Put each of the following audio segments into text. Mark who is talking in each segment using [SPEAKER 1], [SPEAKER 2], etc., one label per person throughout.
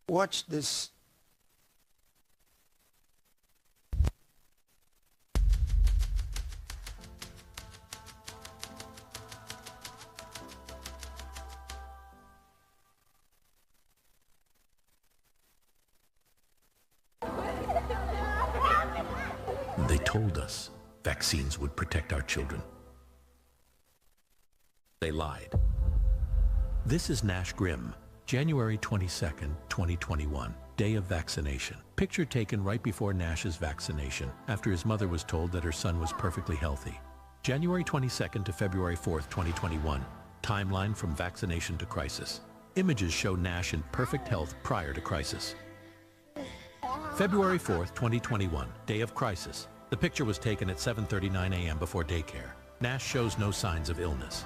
[SPEAKER 1] Watch this.
[SPEAKER 2] They told us vaccines would protect our children. They lied. This is Nash Grimm, January 22nd, 2021, day of vaccination. Picture taken right before Nash's vaccination, after his mother was told that her son was perfectly healthy. January 22nd to February 4th, 2021, timeline from vaccination to crisis. Images show Nash in perfect health prior to crisis. February 4th, 2021, day of crisis. The picture was taken at 7:39 a.m. before daycare. Nash shows no signs of illness.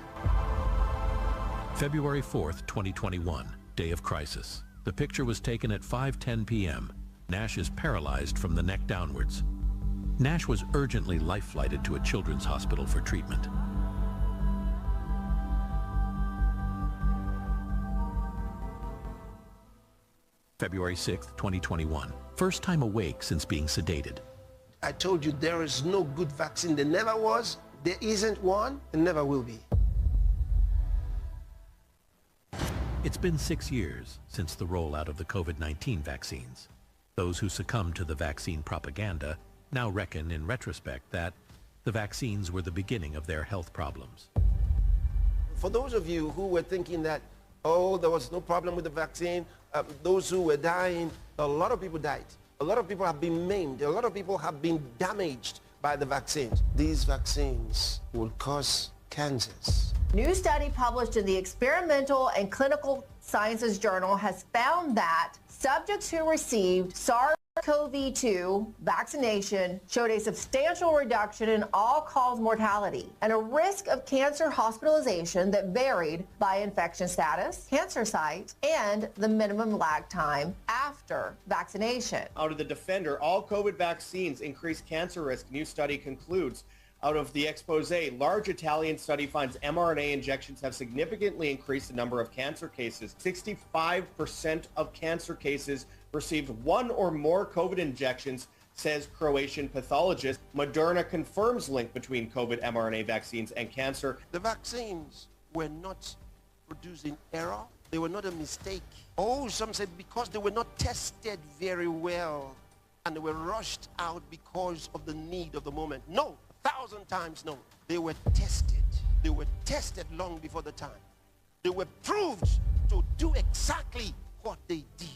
[SPEAKER 2] February 4th, 2021, day of crisis. The picture was taken at 5:10 p.m. Nash is paralyzed from the neck downwards. Nash was urgently life-flighted to a children's hospital for treatment. February 6th, 2021, first time awake since being sedated.
[SPEAKER 1] I told you there is no good vaccine. There never was, there isn't one, and never will be.
[SPEAKER 2] It's been 6 years since the rollout of the COVID-19 vaccines. Those who succumbed to the vaccine propaganda now reckon in retrospect that the vaccines were the beginning of their health problems.
[SPEAKER 1] For those of you who were thinking that, oh, there was no problem with the vaccine, those who were dying, a lot of people died. A lot of people have been maimed. A lot of people have been damaged by the vaccines. These vaccines will cause cancers.
[SPEAKER 3] New study published in the Experimental and Clinical Sciences Journal has found that subjects who received SARS-CoV-2 vaccination showed a substantial reduction in all-cause mortality and a risk of cancer hospitalization that varied by infection status, cancer site, and the minimum lag time after vaccination.
[SPEAKER 4] Out of the Defender, all COVID vaccines increase cancer risk, new study concludes. Out of the expose, large Italian study finds mRNA injections have significantly increased the number of cancer cases. 65% of cancer cases received one or more COVID injections, says Croatian pathologist. Moderna confirms link between COVID mRNA vaccines and cancer.
[SPEAKER 1] The vaccines were not produced in error. They were not a mistake. Oh, some said because they were not tested very well and they were rushed out because of the need of the moment. No. 1,000 times no. They were tested. They were tested long before the time. They were proved to do exactly what they did.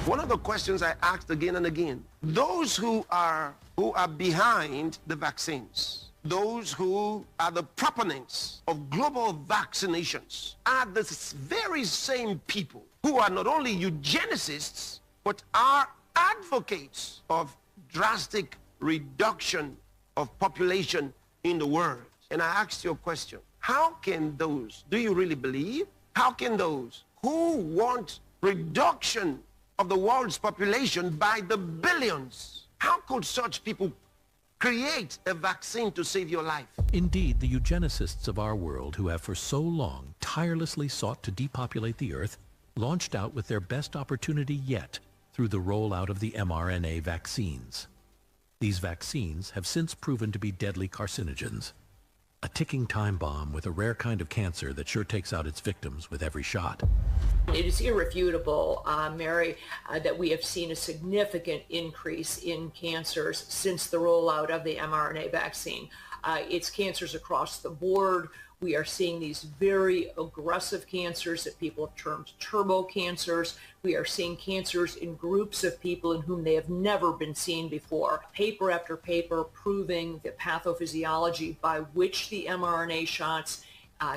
[SPEAKER 1] One of the questions I asked again and again, those who are behind the vaccines, those who are the proponents of global vaccinations are the very same people who are not only eugenicists, but are advocates of drastic reduction of population in the world. And I asked you a question. How can those, do you really believe? How can those who want reduction of the world's population by the billions, how could such people create a vaccine to save your life?
[SPEAKER 2] Indeed, the eugenicists of our world, who have for so long tirelessly sought to depopulate the earth, launched out with their best opportunity yet through the rollout of the mRNA vaccines. These vaccines have since proven to be deadly carcinogens, a ticking time bomb with a rare kind of cancer that sure takes out its victims with every shot.
[SPEAKER 5] It is irrefutable, Mary, that we have seen a significant increase in cancers since the rollout of the mRNA vaccine. It's cancers across the board. We are seeing these very aggressive cancers that people have termed turbo cancers. We are seeing cancers in groups of people in whom they have never been seen before. Paper after paper proving the pathophysiology by which the mRNA shots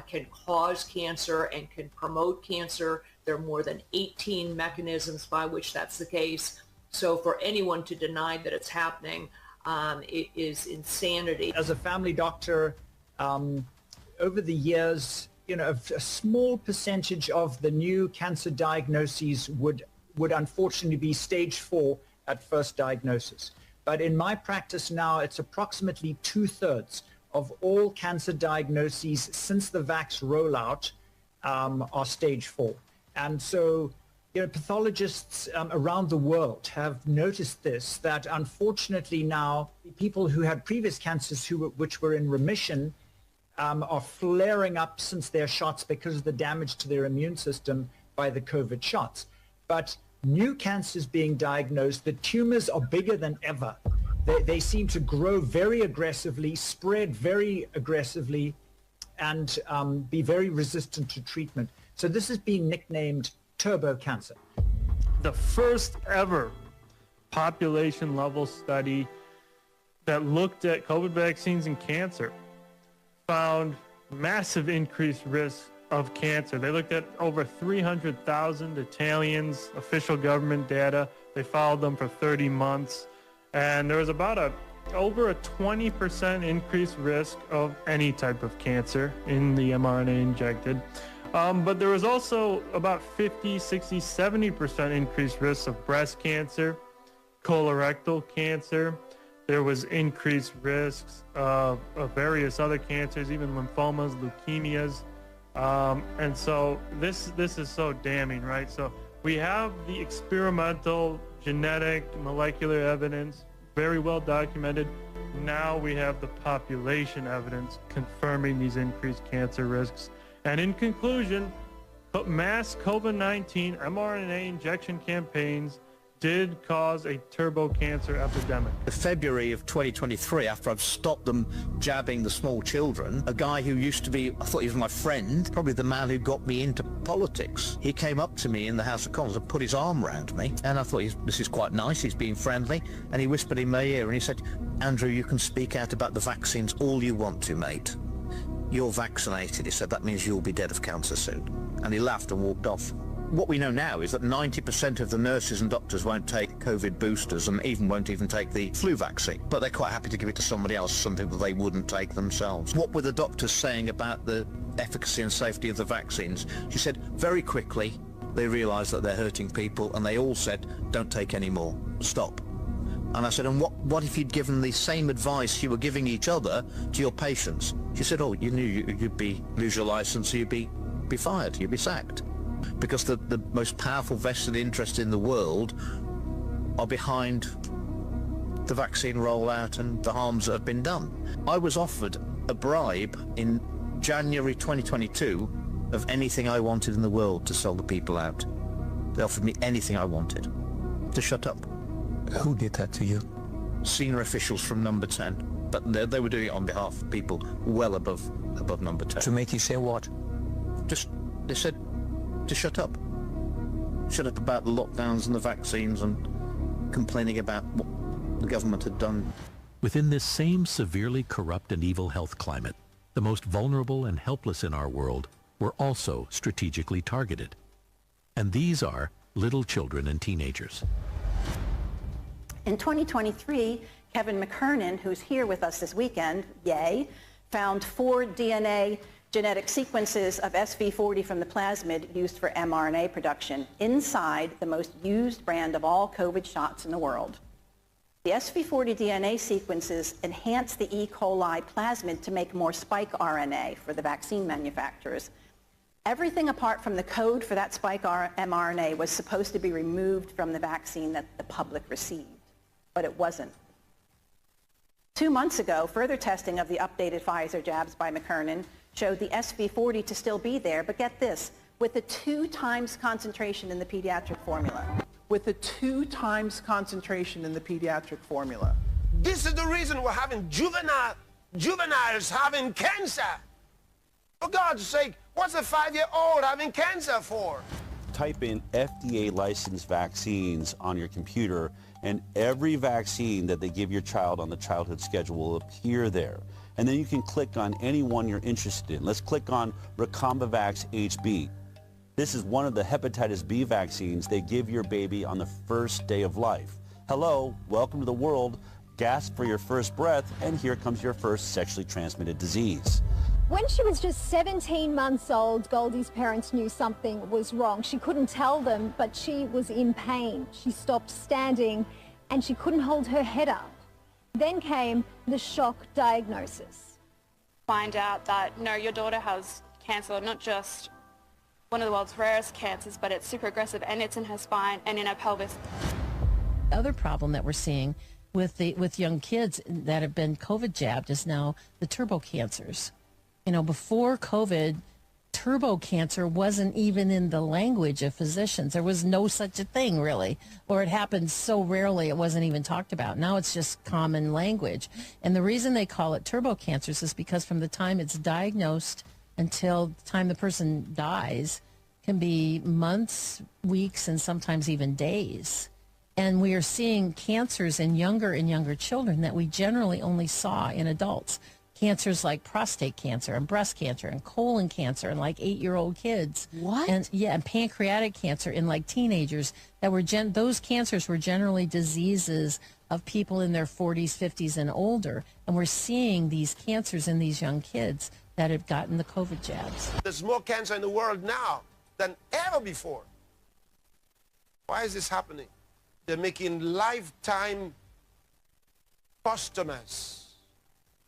[SPEAKER 5] can cause cancer and can promote cancer. There are more than 18 mechanisms by which that's the case. So for anyone to deny that it's happening, it is insanity.
[SPEAKER 6] As a family doctor, over the years, a small percentage of the new cancer diagnoses would unfortunately be stage 4 at first diagnosis. but in my practice now, it's approximately 2/3 of all cancer diagnoses since the vax rollout are stage 4. And so, pathologists around the world have noticed this, that unfortunately now people who had previous cancers which were in remission are flaring up since their shots because of the damage to their immune system by the COVID shots. But new cancers being diagnosed, the tumors are bigger than ever. They seem to grow very aggressively, spread very aggressively, and be very resistant to treatment. So this has been nicknamed turbo cancer.
[SPEAKER 7] The first ever population level study that looked at COVID vaccines and cancer found massive increased risk of cancer. They looked at over 300,000 Italians, official government data. They followed them for 30 months. And there was about over a 20% increased risk of any type of cancer in the mRNA injected. But there was also about 50, 60, 70% increased risk of breast cancer, colorectal cancer. There was increased risks of various other cancers, even lymphomas, leukemias. And so this is so damning, right? So we have the experimental genetic molecular evidence, very well documented. Now we have the population evidence confirming these increased cancer risks. And in conclusion, mass COVID-19 mRNA injection campaigns did cause a turbo cancer epidemic.
[SPEAKER 8] In February of 2023, after I've stopped them jabbing the small children, a guy who used to be, I thought he was my friend, probably the man who got me into politics, he came up to me in the House of Commons and put his arm around me, and I thought, this is quite nice, he's being friendly, and he whispered in my ear and he said, "Andrew, you can speak out about the vaccines all you want to, mate. You're vaccinated," he said, "that means you'll be dead of cancer soon." And he laughed and walked off. What we know now is that 90% of the nurses and doctors won't take COVID boosters and won't even take the flu vaccine, but they're quite happy to give it to somebody else, something that they wouldn't take themselves. What were the doctors saying about the efficacy and safety of the vaccines? She said very quickly they realised that they're hurting people, and they all said, "Don't take any more, stop." And I said, "And what if you'd given the same advice you were giving each other to your patients?" She said, "Oh, you knew you'd lose your licence, you'd be fired, you'd be sacked." Because the most powerful vested interest in the world are behind the vaccine rollout and the harms that have been done. I was offered a bribe in January 2022 of anything I wanted in the world to sell the people out. They offered me anything I wanted to shut up.
[SPEAKER 9] Who did that to you?
[SPEAKER 8] Senior officials from Number 10, but they were doing it on behalf of people well above Number 10.
[SPEAKER 9] To make you say what?
[SPEAKER 8] They said to shut up. Shut up about the lockdowns and the vaccines and complaining about what the government had done.
[SPEAKER 2] Within this same severely corrupt and evil health climate, the most vulnerable and helpless in our world were also strategically targeted. And these are little children and teenagers.
[SPEAKER 10] In 2023, Kevin McKernan, who's here with us this weekend, yay, found 4 DNA genetic sequences of SV40 from the plasmid used for mRNA production inside the most used brand of all COVID shots in the world. The SV40 DNA sequences enhance the E. coli plasmid to make more spike RNA for the vaccine manufacturers. Everything apart from the code for that spike mRNA was supposed to be removed from the vaccine that the public received, but it wasn't. 2 months ago, further testing of the updated Pfizer jabs by McKernan showed the SV40 to still be there, but get this, with a 2 times concentration in the pediatric formula.
[SPEAKER 11] With a 2 times concentration in the pediatric formula.
[SPEAKER 1] This is the reason we're having juveniles having cancer. For God's sake, what's a 5-year-old having cancer for?
[SPEAKER 12] Type in FDA licensed vaccines on your computer, and every vaccine that they give your child on the childhood schedule will appear there. And then you can click on any one you're interested in. Let's click on Recombavax HB. This is one of the hepatitis B vaccines they give your baby on the first day of life. Hello, welcome to the world. Gasp for your first breath, and here comes your first sexually transmitted disease.
[SPEAKER 13] When she was just 17 months old, Goldie's parents knew something was wrong. She couldn't tell them, but she was in pain. She stopped standing and she couldn't hold her head up. Then came the shock diagnosis.
[SPEAKER 14] Find out that, no, your daughter has cancer, not just one of the world's rarest cancers, but it's super aggressive and it's in her spine and in her pelvis.
[SPEAKER 15] The other problem that we're seeing with young kids that have been COVID jabbed is now the turbo cancers. You know, before COVID, turbo cancer wasn't even in the language of physicians. There was no such a thing, really, or it happened so rarely it wasn't even talked about. Now it's just common language. And the reason they call it turbo cancers is because from the time it's diagnosed until the time the person dies can be months, weeks, and sometimes even days. And we are seeing cancers in younger and younger children that we generally only saw in adults. Cancers like prostate cancer and breast cancer and colon cancer in like 8-year-old kids.
[SPEAKER 16] What?
[SPEAKER 15] And yeah, and pancreatic cancer in like teenagers. That were those cancers were generally diseases of people in their 40s, 50s, and older. And we're seeing these cancers in these young kids that have gotten the COVID jabs.
[SPEAKER 1] There's more cancer in the world now than ever before. Why is this happening? They're making lifetime customers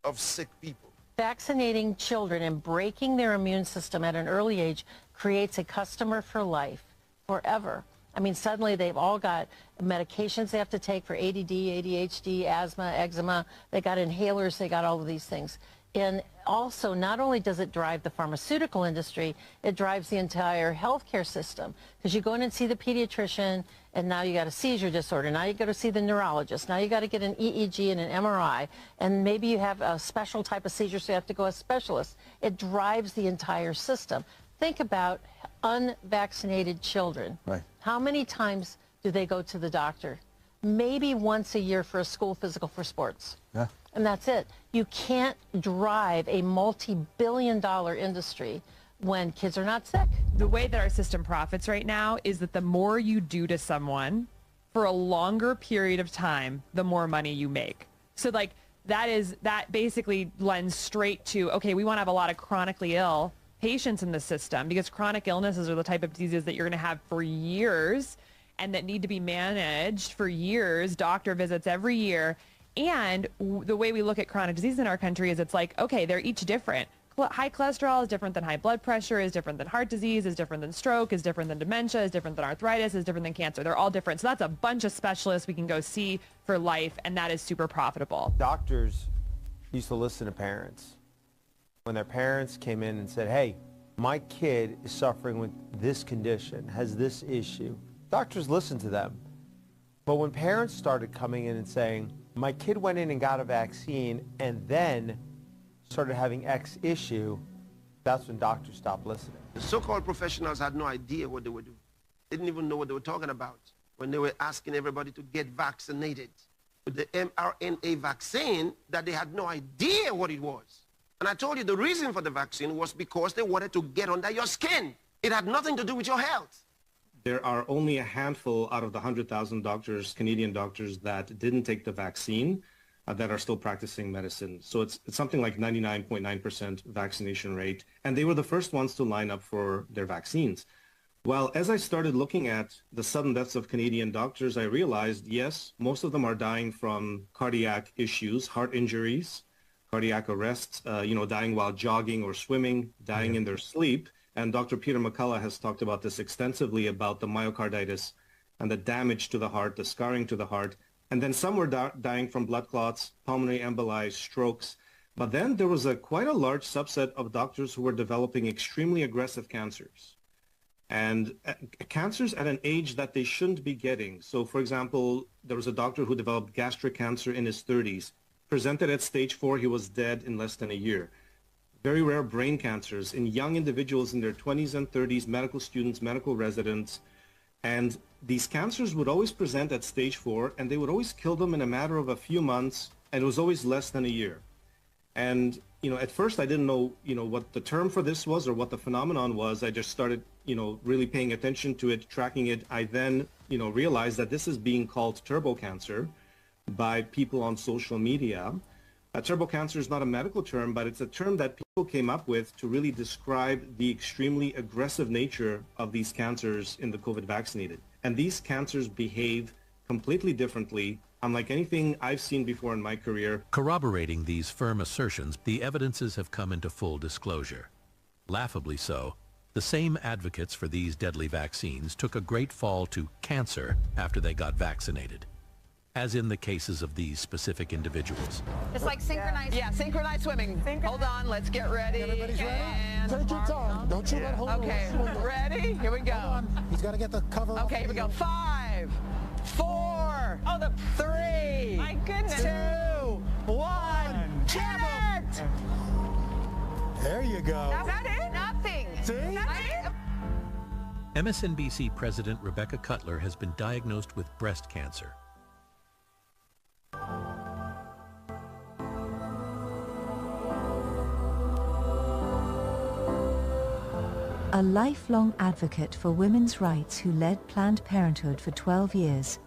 [SPEAKER 1] of sick people.
[SPEAKER 15] Vaccinating children and breaking their immune system at an early age creates a customer for life, forever. I mean, suddenly they've all got medications they have to take for ADD, ADHD, asthma, eczema. They got inhalers. They got all of these things. And also, not only does it drive the pharmaceutical industry, it drives the entire healthcare system. Because you go in and see the pediatrician, and now you got a seizure disorder. Now you got to see the neurologist. Now you got to get an EEG and an MRI. And maybe you have a special type of seizure, so you have to go to a specialist. It drives the entire system. Think about unvaccinated children.
[SPEAKER 12] Right.
[SPEAKER 15] How many times do they go to the doctor? Maybe once a year for a school physical for sports.
[SPEAKER 12] Yeah.
[SPEAKER 15] And that's it. You can't drive a multi-billion-dollar industry when kids are not sick.
[SPEAKER 17] The way that our system profits right now is that the more you do to someone for a longer period of time, the more money you make. So like that basically lends straight to, okay, we want to have a lot of chronically ill patients in the system because chronic illnesses are the type of diseases that you're going to have for years and that need to be managed for years, doctor visits every year. And the way we look at chronic disease in our country is it's like, okay, they're each different. High cholesterol is different than high blood pressure, is different than heart disease, is different than stroke, is different than dementia, is different than arthritis, is different than cancer. They're all different. So that's a bunch of specialists we can go see for life, and that is super profitable.
[SPEAKER 18] Doctors used to listen to parents. When their parents came in and said, hey, my kid is suffering with this condition, has this issue, doctors listened to them. But when parents started coming in and saying, my kid went in and got a vaccine and then started having X issue, that's when doctors stopped listening.
[SPEAKER 1] The so-called professionals had no idea what they were doing. They didn't even know what they were talking about when they were asking everybody to get vaccinated with the mRNA vaccine that they had no idea what it was. And I told you the reason for the vaccine was because they wanted to get under your skin. It had nothing to do with your health.
[SPEAKER 19] There are only a handful out of the 100,000 doctors, Canadian doctors, that didn't take the vaccine that are still practicing medicine. So it's something like 99.9% vaccination rate. And they were the first ones to line up for their vaccines. Well, as I started looking at the sudden deaths of Canadian doctors, I realized, yes, most of them are dying from cardiac issues, heart injuries, cardiac arrests, dying while jogging or swimming, dying in their sleep. And Dr. Peter McCullough has talked about this extensively, about the myocarditis and the damage to the heart, the scarring to the heart. And then some were dying from blood clots, pulmonary emboli, strokes. But then there was quite a large subset of doctors who were developing extremely aggressive cancers. And cancers at an age that they shouldn't be getting. So, for example, there was a doctor who developed gastric cancer in his 30s. Presented at stage 4, he was dead in less than a year. Very rare brain cancers in young individuals in their 20s and 30s, medical students, medical residents. And these cancers would always present at stage 4, and they would always kill them in a matter of a few months, and it was always less than a year. And, at first I didn't know, what the term for this was or what the phenomenon was. I just started, really paying attention to it, tracking it. I then, realized that this is being called turbo cancer by people on social media. Turbo cancer is not a medical term, but it's a term that people came up with to really describe the extremely aggressive nature of these cancers in the COVID vaccinated. And these cancers behave completely differently Unlike anything I've seen before in my career.
[SPEAKER 2] Corroborating these firm assertions, the evidences have come into full disclosure. Laughably so, the same advocates for these deadly vaccines took a great fall to cancer after they got vaccinated, as in the cases of these specific individuals.
[SPEAKER 16] It's like synchronized. Yeah, synchronized swimming. Hold on, let's get ready.
[SPEAKER 20] Everybody's ready.
[SPEAKER 16] And
[SPEAKER 20] Take your time. Don't you let hold on.
[SPEAKER 16] Okay, ready? Here we go.
[SPEAKER 20] He's got to get the cover.
[SPEAKER 16] Okay, here we go. 5, 4, 3,
[SPEAKER 17] My goodness.
[SPEAKER 16] 2, 1. Jab it!
[SPEAKER 20] There you go.
[SPEAKER 16] That it? Nothing.
[SPEAKER 20] See?
[SPEAKER 2] MSNBC President Rebecca Cutler has been diagnosed with breast cancer.
[SPEAKER 21] A lifelong advocate for women's rights who led Planned Parenthood for 12 years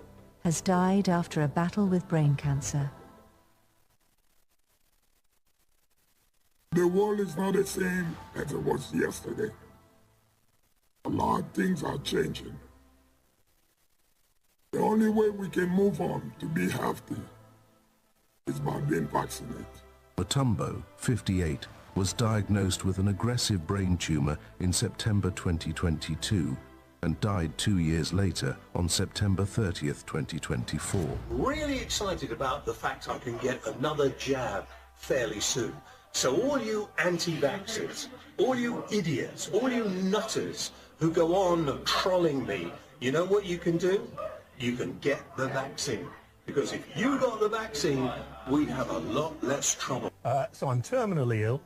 [SPEAKER 21] has died after a battle with brain cancer.
[SPEAKER 22] The world is not the same as it was yesterday. A lot of things are changing. The only way we can move on to be healthy is by being vaccinated.
[SPEAKER 23] Matumbo, 58, was diagnosed with an aggressive brain tumor in September 2022 and died 2 years later on September 30th, 2024.
[SPEAKER 24] Really excited about the fact I can get another jab fairly soon. So all you anti-vaxxers, all you idiots, all you nutters who go on trolling me, you know what you can do? You can get the vaccine. Because if you got the vaccine, we'd have a lot less trouble.
[SPEAKER 25] So I'm terminally ill.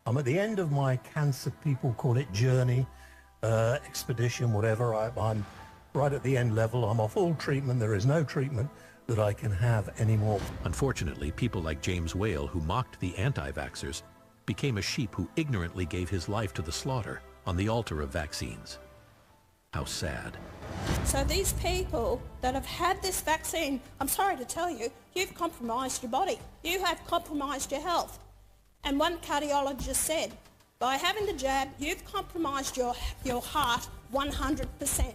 [SPEAKER 25] I'm at the end of my cancer, people call it journey, expedition, whatever. I'm right at the end level. I'm off all treatment. There is no treatment that I can have anymore.
[SPEAKER 2] Unfortunately, people like James Whale, who mocked the anti-vaxxers, became a sheep who ignorantly gave his life to the slaughter on the altar of vaccines. How sad.
[SPEAKER 26] So these people that have had this vaccine, I'm sorry to tell you, you've compromised your body. You have compromised your health. And one cardiologist said, by having the jab, you've compromised your heart 100%.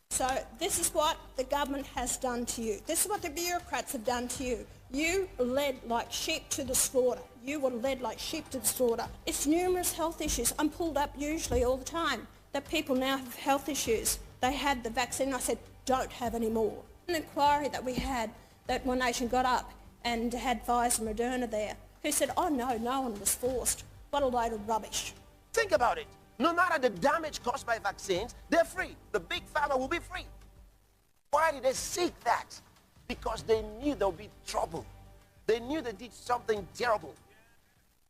[SPEAKER 26] So this is what the government has done to you. This is what the bureaucrats have done to you. You led like sheep to the slaughter. You were led like sheep to the slaughter. It's numerous health issues. I'm pulled up usually all the time that people now have health issues. They had the vaccine. I said, don't have any more. An inquiry that we had, that One Nation got up and had Pfizer and Moderna there, who said, oh no, no one was forced. What a load of rubbish.
[SPEAKER 1] Think about it. No matter the damage caused by vaccines, they're free. The big pharma will be free. Why did they seek that? Because they knew there would be trouble. They knew they did something terrible.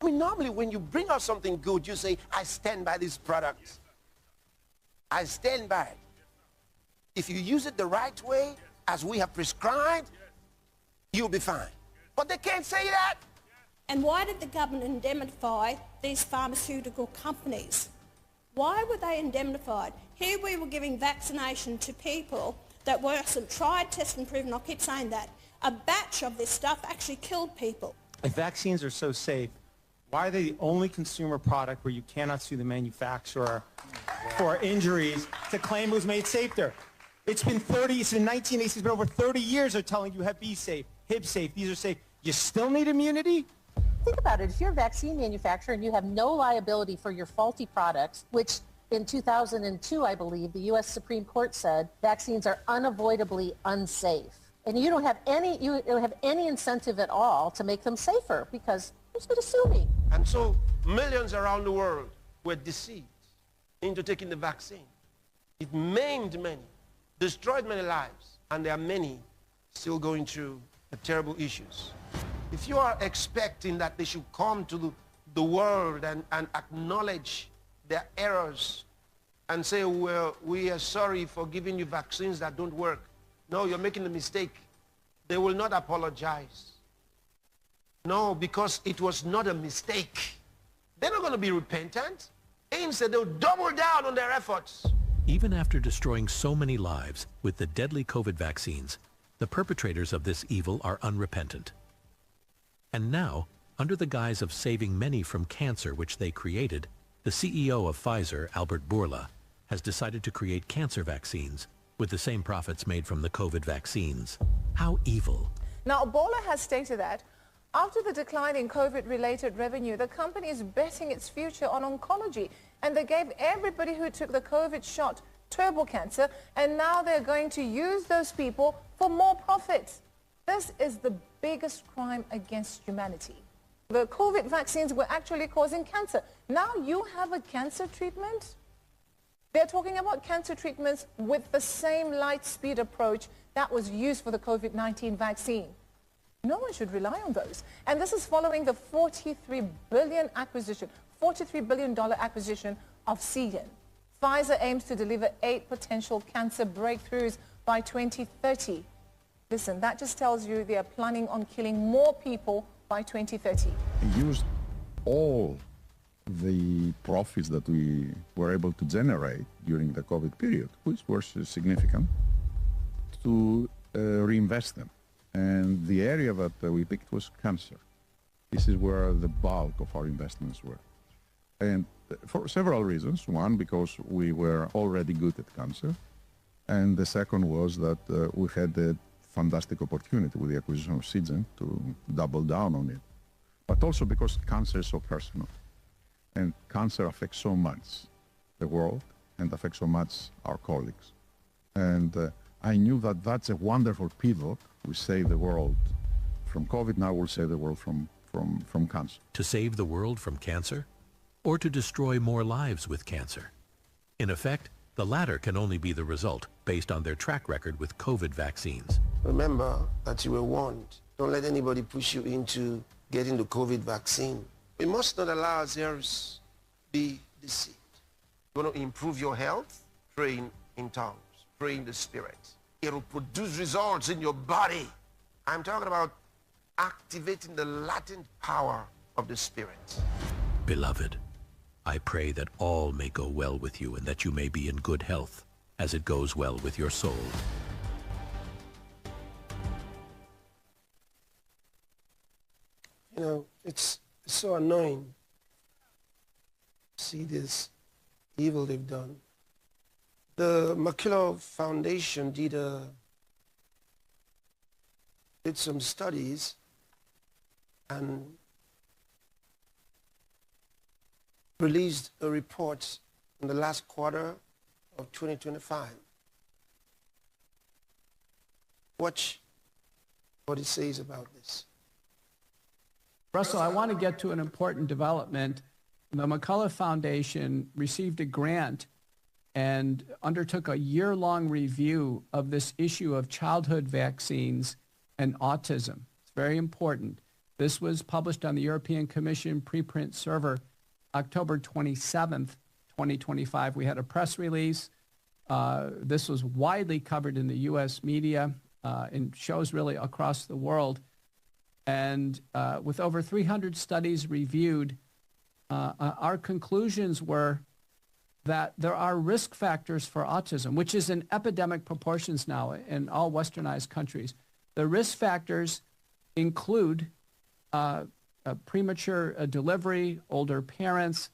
[SPEAKER 1] I mean, normally when you bring out something good, you say, I stand by this product. I stand by it. If you use it the right way, as we have prescribed, you'll be fine. But they can't say that.
[SPEAKER 26] And why did the government indemnify these pharmaceutical companies? Why were they indemnified? Here we were giving vaccination to people that wasn't tried, tested and proven. I'll keep saying that. A batch of this stuff actually killed people.
[SPEAKER 18] If vaccines are so safe, why are they the only consumer product where you cannot sue the manufacturer for injuries to claim it was made safer? It's been 1980s, it's been over 30 years they're telling you Hep B safe, Hib safe, these are safe. You still need immunity?
[SPEAKER 27] Think about it. If you're a vaccine manufacturer and you have no liability for your faulty products, which in 2002, I believe, the U.S. Supreme Court said vaccines are unavoidably unsafe. And you don't have any incentive at all to make them safer because who's going to sue me?
[SPEAKER 1] And so millions around the world were deceived into taking the vaccine. It maimed many, destroyed many lives, and there are many still going through the terrible issues. If you are expecting that they should come to the world and acknowledge their errors and say, well, we are sorry for giving you vaccines that don't work. No, you're making a mistake. They will not apologize. No, because it was not a mistake. They're not going to be repentant. Instead, they'll double down on their efforts.
[SPEAKER 2] Even after destroying so many lives with the deadly COVID vaccines, the perpetrators of this evil are unrepentant. And now, under the guise of saving many from cancer which they created, the CEO of Pfizer, Albert Bourla, has decided to create cancer vaccines with the same profits made from the COVID vaccines. How evil?
[SPEAKER 11] Now, Ebola has stated that after the decline in COVID-related revenue, the company is betting its future on oncology. And they gave everybody who took the COVID shot turbo cancer, and now they're going to use those people for more profits. This is the biggest crime against humanity. The COVID vaccines were actually causing cancer. Now you have a cancer treatment? They're talking about cancer treatments with the same light speed approach that was used for the COVID-19 vaccine. No one should rely on those. And this is following the $43 billion acquisition of Seagen. Pfizer aims to deliver 8 potential cancer breakthroughs by 2030. Listen, that just tells you they are planning on killing more people by 2030.
[SPEAKER 3] Used all the profits that we were able to generate during the COVID period, which were significant, to reinvest them. And the area that we picked was cancer. This is where the bulk of our investments were. And for several reasons. One, because we were already good at cancer. And the second was that we had a fantastic opportunity with the acquisition of Seagen to double down on it. But also because cancer is so personal. And cancer affects so much the world and affects so much our colleagues. And I knew that that's a wonderful pivot. We save the world from COVID, now we'll save the world from cancer.
[SPEAKER 2] To save the world from cancer? Or to destroy more lives with cancer? In effect, the latter can only be the result based on their track record with COVID vaccines.
[SPEAKER 1] Remember that you were warned. Don't let anybody push you into getting the COVID vaccine. We must not allow ourselves be deceived. You want to improve your health? Pray in tongues. Pray in the Spirit. It will produce results in your body. I'm talking about activating the latent power of the Spirit.
[SPEAKER 2] Beloved, I pray that all may go well with you and that you may be in good health as it goes well with your soul.
[SPEAKER 1] You know, it's so annoying to see this evil they've done. The Macular Foundation did some studies and released a report in the last quarter of 2025. Watch what it says about this.
[SPEAKER 4] Russell, I want to get to an important development. The McCullough Foundation received a grant and undertook a year-long review of this issue of childhood vaccines and autism. It's very important. This was published on the European Commission preprint server October 27th, 2025. We had a press release. This was widely covered in the U.S. media and shows really across the world. And with over 300 studies reviewed, our conclusions were that there are risk factors for autism, which is in epidemic proportions now in all westernized countries. The risk factors include premature delivery, older parents,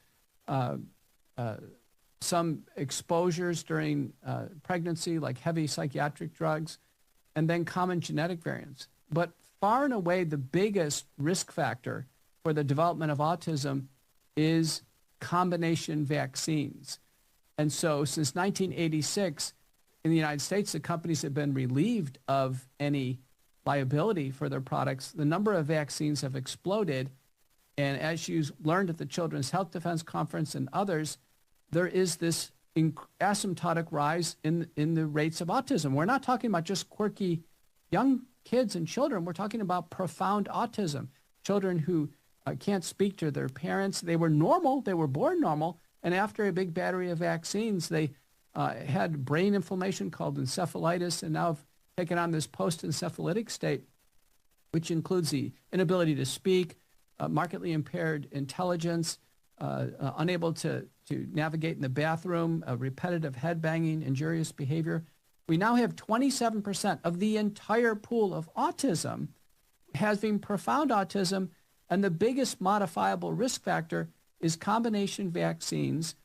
[SPEAKER 4] some exposures during pregnancy, like heavy psychiatric drugs, and then common genetic variants. But far and away, the biggest risk factor for the development of autism is combination vaccines. And so since 1986, in the United States, the companies have been relieved of any liability for their products. The number of vaccines have exploded. And as you learned at the Children's Health Defense Conference and others, there is this asymptotic rise in the rates of autism. We're not talking about just quirky young kids and children. We're talking about profound autism. Children who can't speak to their parents. They were normal. They were born normal. And after a big battery of vaccines, they had brain inflammation called encephalitis and now have taken on this post-encephalitic state, which includes the inability to speak, markedly impaired intelligence, unable to navigate in the bathroom, repetitive head banging, injurious behavior. We now have 27% of the entire pool of autism having profound autism, and the biggest modifiable risk factor is combination vaccines.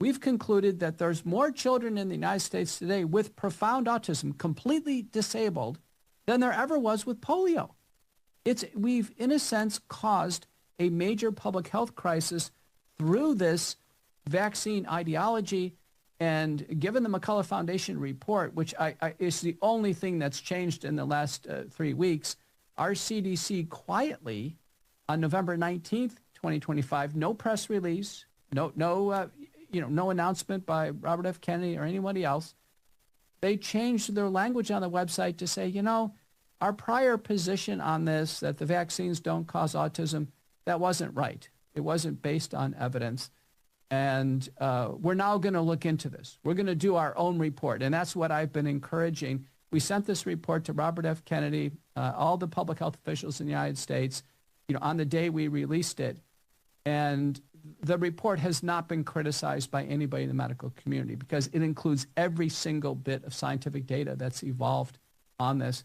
[SPEAKER 4] We've concluded that there's more children in the United States today with profound autism, completely disabled, than there ever was with polio. We've, in a sense, caused a major public health crisis through this vaccine ideology. And given the McCullough Foundation report, which is the only thing that's changed in the last 3 weeks, our CDC quietly on November 19th, 2025, no press release, no announcement by Robert F. Kennedy or anybody else. They changed their language on the website to say, our prior position on this, that the vaccines don't cause autism, that wasn't right. It wasn't based on evidence. And we're now going to look into this. We're going to do our own report. And that's what I've been encouraging. We sent this report to Robert F. Kennedy, all the public health officials in the United States, on the day we released it. And the report has not been criticized by anybody in the medical community because it includes every single bit of scientific data that's evolved on this.